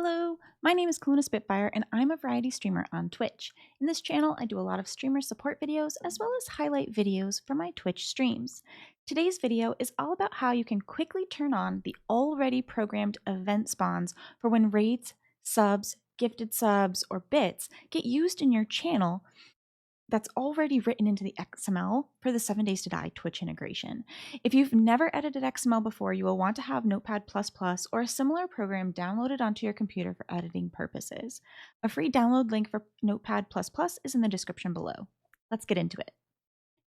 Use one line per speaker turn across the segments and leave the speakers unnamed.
Hello, my name is Kaluna Spitfire and I'm a variety streamer on Twitch. In this channel, I do a lot of streamer support videos as well as highlight videos for my Twitch streams. Today's video is all about how you can quickly turn on the already programmed event spawns for when raids, subs, gifted subs, or bits get used in your channel that's already written into the XML for the 7 Days to Die Twitch integration. If you've never edited XML before, you will want to have Notepad++ or a similar program downloaded onto your computer for editing purposes. A free download link for Notepad++ is in the description below. Let's get into it.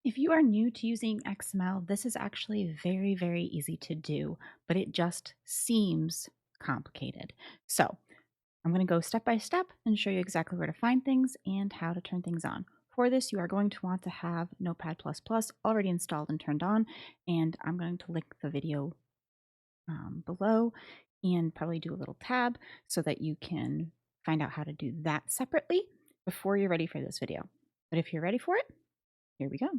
If you are new to using XML, this is actually very, very easy to do, but it just seems complicated. So I'm going to go step by step and show you exactly where to find things and how to turn things on. For this, you are going to want to have Notepad++ already installed and turned on, and I'm going to link the video below and probably do a little tab so that you can find out how to do that separately before you're ready for this video. But if you're ready for it, here we go.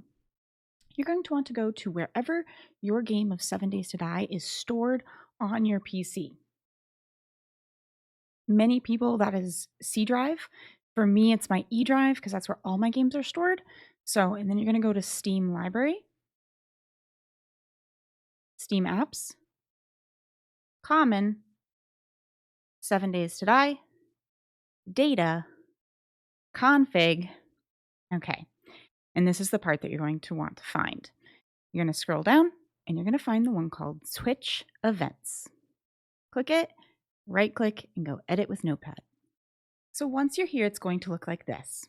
You're going to want to go to wherever your game of 7 Days to Die is stored on your PC. Many people, that is C drive. For me, it's my E drive because that's where all my games are stored. So, and then you're going to go to Steam Library, Steam Apps, Common, 7 Days to Die, Data, Config. Okay, and this is the part that you're going to want to find. You're going to scroll down and you're going to find the one called Twitch Events. Click it, right click, and go Edit with Notepad. So once you're here, it's going to look like this.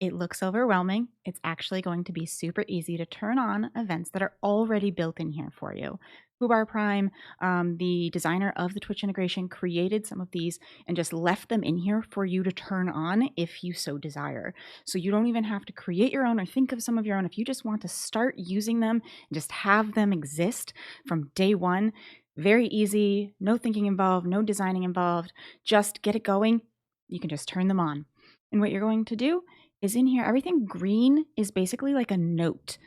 It looks overwhelming. It's actually going to be super easy to turn on events that are already built in here for you. Foobar Prime, the designer of the Twitch integration, created some of these and just left them in here for you to turn on if you so desire. So you don't even have to create your own or think of some of your own. If you just want to start using them and just have them exist from day one, very easy, no thinking involved, no designing involved, just get it going. You can just turn them on. And what you're going to do is in here, everything green is basically like a note.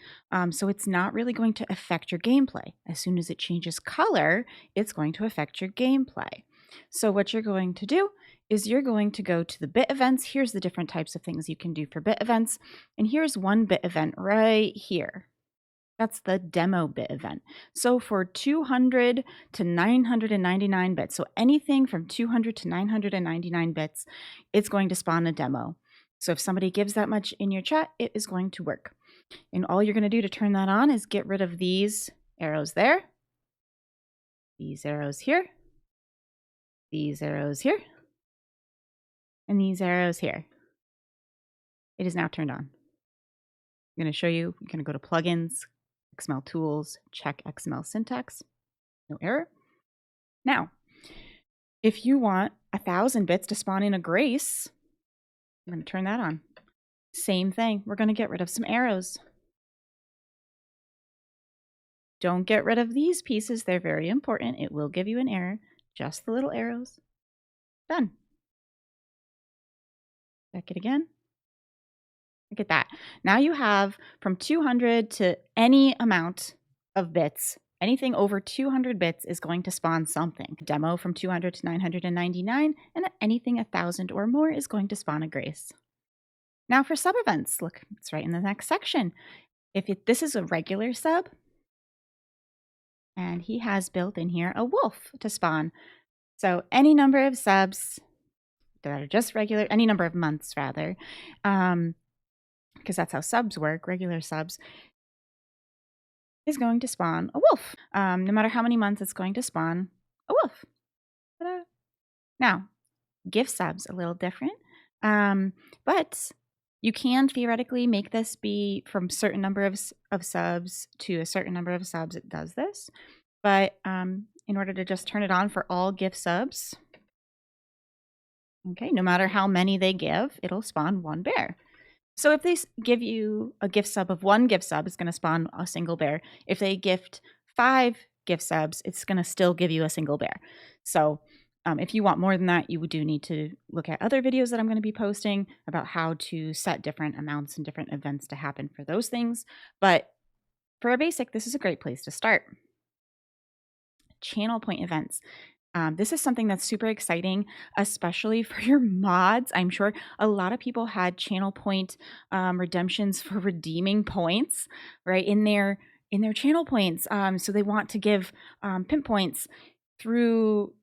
So it's not really going to affect your gameplay. As soon as it changes color, it's going to affect your gameplay. So what you're going to do is you're going to go to the bit events. Here's the different types of things you can do for bit events. And here's one bit event right here. That's the demo bit event. So for 200 to 999 bits, so anything from 200 to 999 bits, it's going to spawn a demo. So if somebody gives that much in your chat, it is going to work. And all you're going to do to turn that on is get rid of these arrows there, these arrows here, these arrows here, and these arrows here. It is now turned on. I'm going to show you. You're going to go to Plugins, XML Tools, check XML Syntax. No error. Now, if you want 1,000 bits to spawn in a Grace, I'm going to turn that on. Same thing. We're going to get rid of some arrows. Don't get rid of these pieces. They're very important. It will give you an error. Just the little arrows. Done. Check it again. Look at that. Now you have from 200 to any amount of bits. Anything over 200 bits is going to spawn something. Demo from 200 to 999, and anything 1,000 or more is going to spawn a Grace. Now for sub events, look, it's right in the next section. This is a regular sub, and he has built in here a wolf to spawn. So any number of subs that are just regular, any number of months rather, because that's how subs work, regular subs, is going to spawn a wolf. No matter how many months, it's going to spawn a wolf. Ta-da. Now, gift subs, a little different, but you can theoretically make this be from certain number of subs to a certain number of subs. It does this, but in order to just turn it on for all gift subs, okay, no matter how many they give, it'll spawn one bear. So if they give you a gift sub of 1 gift sub, it's going to spawn a single bear. If they gift 5 gift subs, it's going to still give you a single bear. So if you want more than that, you do need to look at other videos that I'm going to be posting about how to set different amounts and different events to happen for those things. But for a basic, this is a great place to start. Channel point events. This is something that's super exciting, especially for your mods. I'm sure a lot of people had channel point redemptions for redeeming points, right, in their channel points. So they want to give pimp points through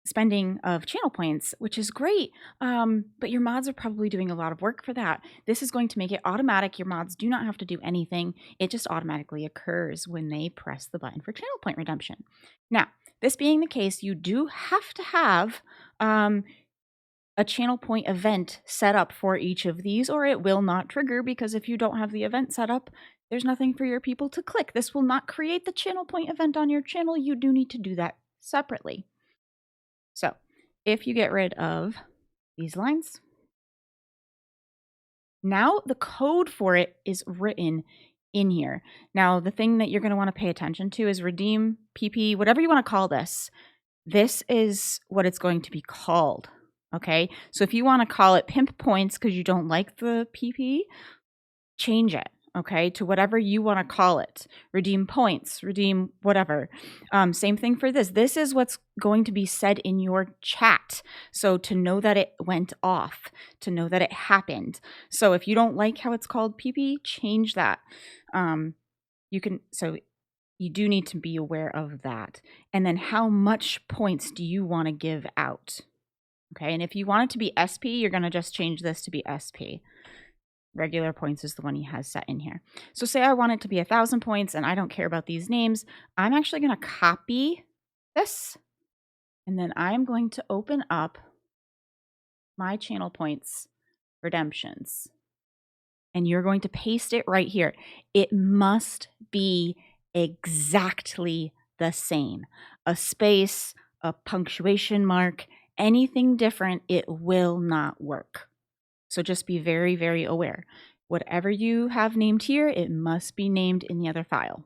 spending of channel points, which is great. But your mods are probably doing a lot of work for that. This is going to make it automatic. Your mods do not have to do anything. It just automatically occurs when they press the button for channel point redemption. Now, this being the case, you do have to have a channel point event set up for each of these, or it will not trigger, because if you don't have the event set up, there's nothing for your people to click. This will not create the channel point event on your channel. You do need to do that separately. So if you get rid of these lines, now the code for it is written in here. Now, the thing that you're going to want to pay attention to is redeem, PP, whatever you want to call this. This is what it's going to be called. Okay, so if you want to call it pimp points because you don't like the PP, change it. Okay, to whatever you want to call it. Redeem points, redeem whatever. Same thing for this. This is what's going to be said in your chat. So to know that it went off, to know that it happened. So if you don't like how it's called PP, change that. So you do need to be aware of that. And then how much points do you want to give out? Okay, and if you want it to be SP, you're going to just change this to be SP. Regular points is the one he has set in here. So say I want it to be 1,000 points and I don't care about these names. I'm actually going to copy this, and then I'm going to open up my channel points redemptions. And you're going to paste it right here. It must be exactly the same. A space, a punctuation mark, anything different, it will not work. So just be very, very aware. Whatever you have named here, it must be named in the other file.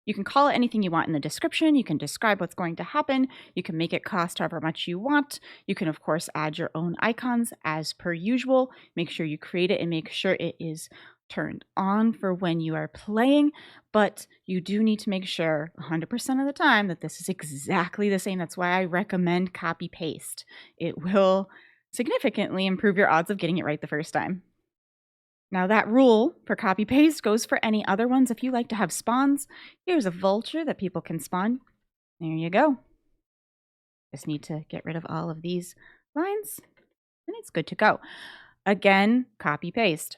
You can call it anything you want in the description. You can describe what's going to happen. You can make it cost however much you want. You can, of course, add your own icons as per usual. Make sure you create it and make sure it is turned on for when you are playing. But you do need to make sure 100% of the time that this is exactly the same. That's why I recommend copy paste. It will significantly improve your odds of getting it right the first time. Now that rule for copy paste goes for any other ones. If you like to have spawns, here's a vulture that people can spawn. There you go. Just need to get rid of all of these lines and it's good to go. Again, copy paste.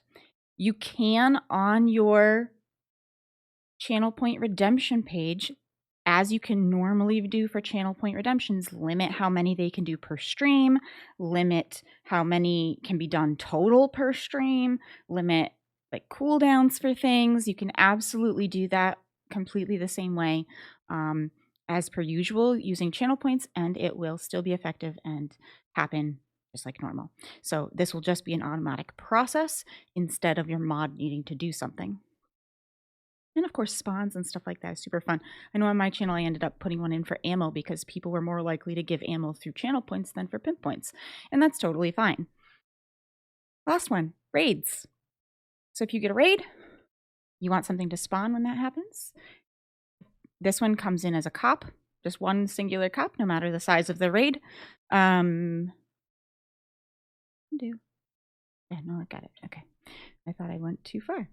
You can, on your channel point redemption page, as you can normally do for channel point redemptions, limit how many they can do per stream, limit how many can be done total per stream, limit like cooldowns for things. You can absolutely do that completely the same way as per usual using channel points, and it will still be effective and happen just like normal. So this will just be an automatic process instead of your mod needing to do something. And of course, spawns and stuff like that is super fun. I know on my channel, I ended up putting one in for ammo because people were more likely to give ammo through channel points than for pimp points. And that's totally fine. Last one, raids. So if you get a raid, you want something to spawn when that happens. This one comes in as a cop, just one singular cop, no matter the size of the raid. Yeah, no, I got it. Okay. I thought I went too far.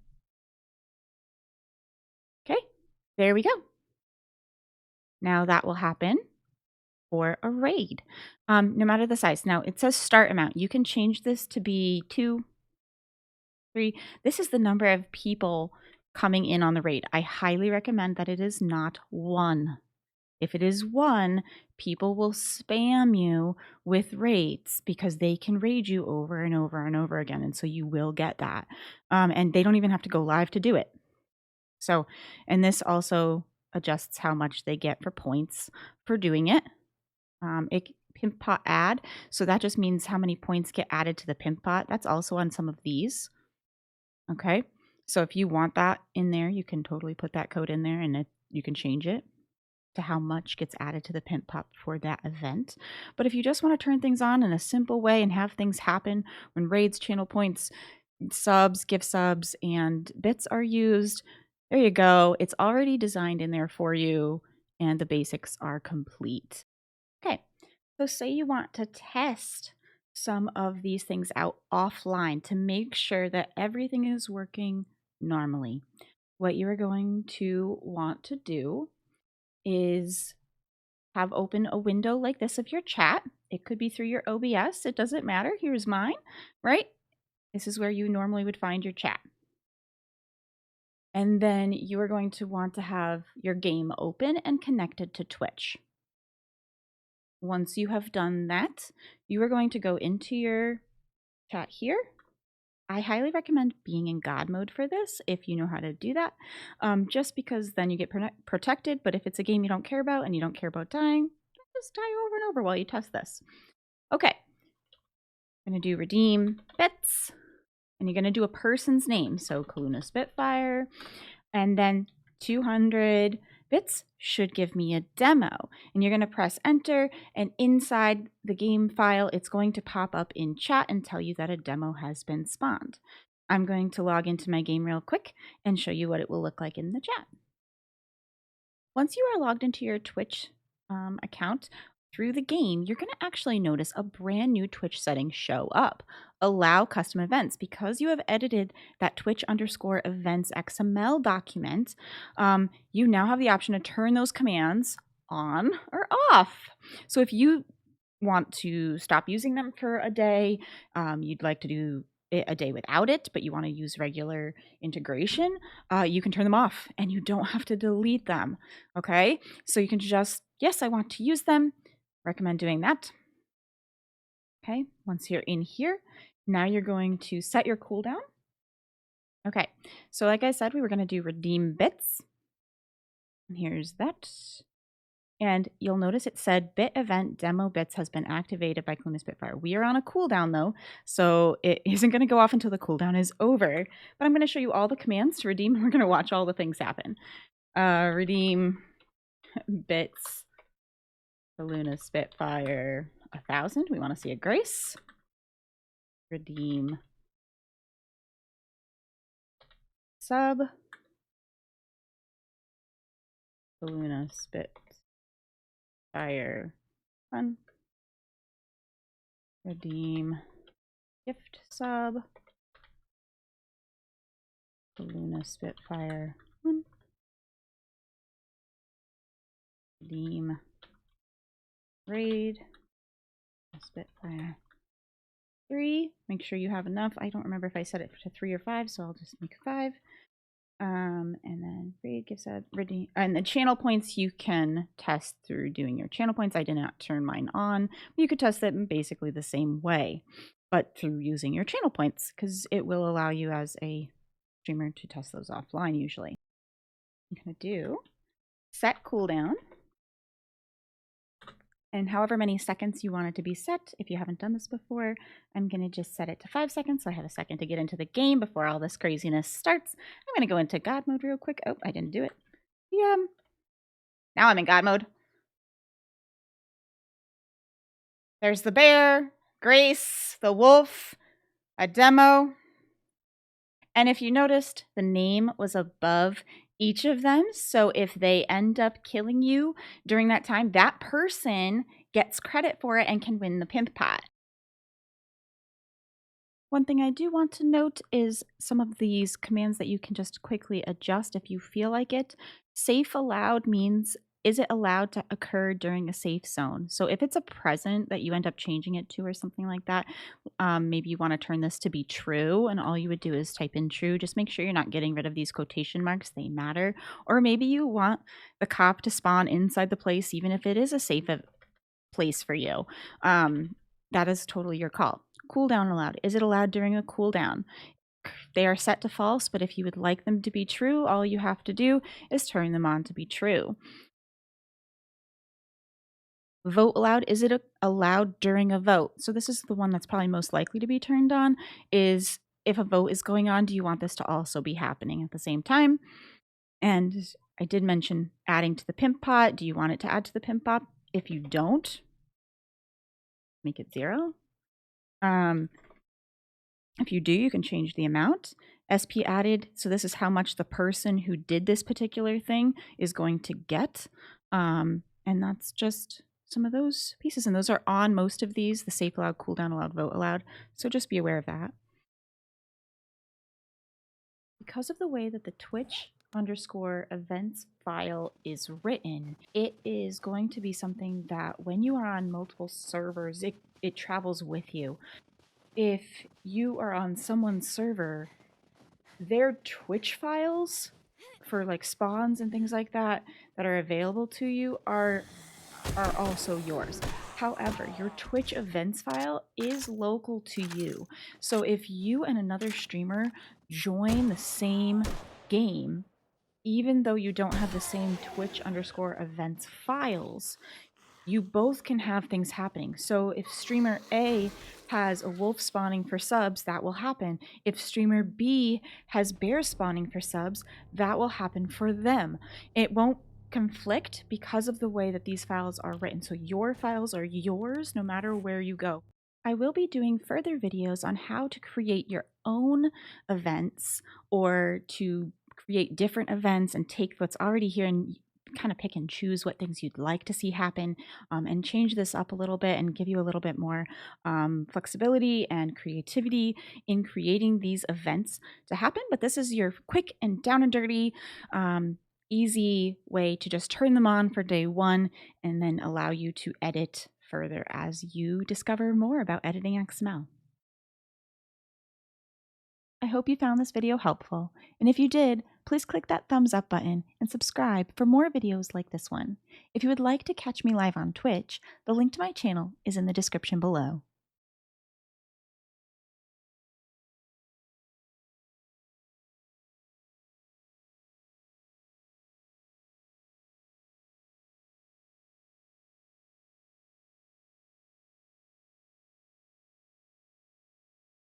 Okay, there we go. Now that will happen for a raid, no matter the size. Now it says start amount. You can change this to be 2, 3. This is the number of people coming in on the raid. I highly recommend that it is not 1. If it is 1, people will spam you with raids because they can raid you over and over and over again. And so you will get that. And they don't even have to go live to do it. So, and this also adjusts how much they get for points for doing it. Pimp pot add. So that just means how many points get added to the pimp pot. That's also on some of these. Okay. So if you want that in there, you can totally put that code in there and you can change it to how much gets added to the pimp pot for that event. But if you just want to turn things on in a simple way and have things happen when raids, channel points, subs, gift subs, and bits are used, there you go. It's already designed in there for you and the basics are complete. Okay, So say you want to test some of these things out offline to make sure that everything is working normally. What you are going to want to do is have open a window like this of your chat. It could be through your OBS. It doesn't matter. Here's mine, right? This is where you normally would find your chat. And then you are going to want to have your game open and connected to Twitch. Once you have done that, you are going to go into your chat here. I highly recommend being in God mode for this if you know how to do that, just because then you get protected. But if it's a game you don't care about and you don't care about dying, just die over and over while you test this. Okay, I'm going to do redeem bits, and you're going to do a person's name. So Kaluna Spitfire, and then 200 bits should give me a demo. And you're going to press enter, and inside the game file, it's going to pop up in chat and tell you that a demo has been spawned. I'm going to log into my game real quick and show you what it will look like in the chat. Once you are logged into your Twitch account through the game, you're going to actually notice a brand new Twitch setting show up. Allow custom events. Because you have edited that Twitch_events XML document, you now have the option to turn those commands on or off. So if you want to stop using them for a day, you'd like to do it a day without it, but you want to use regular integration, you can turn them off and you don't have to delete them. Okay, so you can just, yes, I want to use them. Recommend doing that. Okay, once you're in here, now you're going to set your cooldown. Okay, so like I said, we were going to do redeem bits. And here's that. And you'll notice it said bit event demo bits has been activated by Kaluna Spitfire. We are on a cooldown though, so it isn't going to go off until the cooldown is over. But I'm going to show you all the commands to redeem, and we're going to watch all the things happen. Redeem bits Kaluna Spitfire 1,000. We want to see a grace. Redeem sub Kaluna Spitfire 1. Redeem gift sub Kaluna Spitfire 1. Redeem raid Spitfire 3. Make sure you have enough. I don't remember if I set it to 3 or 5, so I'll just make 5. And then raid gift sub redeem, and the channel points you can test through doing your channel points. I did not turn mine on. You could test them basically the same way, but through using your channel points, because it will allow you as a streamer to test those offline usually. I'm going to do set cooldown. And however many seconds you want it to be set, if you haven't done this before, I'm going to just set it to 5 seconds. So I have a second to get into the game before all this craziness starts. I'm going to go into God mode real quick. Oh, I didn't do it. Yeah. Now I'm in God mode. There's the bear, Grace, the wolf, a demo. And if you noticed, the name was above each of them. So if they end up killing you during that time, that person gets credit for it and can win the pimp pot. One thing I do want to note is some of these commands that you can just quickly adjust if you feel like it. Safe allowed means, is it allowed to occur during a safe zone? So if it's a present that you end up changing it to or something like that, maybe you want to turn this to be true, and all you would do is type in true. Just make sure you're not getting rid of these quotation marks. They matter. Or maybe you want the cop to spawn inside the place, even if it is a safe place for you. That is totally your call. Cooldown allowed. Is it allowed during a cooldown? They are set to false, but if you would like them to be true, all you have to do is turn them on to be true. Vote allowed. Is it allowed during a vote? So this is the one that's probably most likely to be turned on, is if a vote is going on, do you want this to also be happening at the same time? And I did mention adding to the pimp pot. Do you want it to add to the pimp pot? If you don't, make it 0. If you do, you can change the amount. SP added, so this is how much the person who did this particular thing is going to get. And that's just some of those pieces, and those are on most of these, the save allowed, cooldown allowed, vote allowed, so just be aware of that. Because of the way that the Twitch_events file is written, it is going to be something that when you are on multiple servers, it travels with you. If you are on someone's server, their Twitch files for like spawns and things like that that are available to you are also yours. However, your Twitch events file is local to you. So if you and another streamer join the same game, even though you don't have the same Twitch_events files, you both can have things happening. So if streamer A has a wolf spawning for subs, that will happen. If streamer B has bear spawning for subs, that will happen for them. It won't conflict because of the way that these files are written. So your files are yours no matter where you go. I will be doing further videos on how to create your own events or to create different events and take what's already here and kind of pick and choose what things you'd like to see happen, and change this up a little bit and give you a little bit more flexibility and creativity in creating these events to happen. But this is your quick and down and dirty, easy way to just turn them on for day one and then allow you to edit further as you discover more about editing XML. I hope you found this video helpful, and if you did, please click that thumbs up button and subscribe for more videos like this one. If you would like to catch me live on Twitch, the link to my channel is in the description below.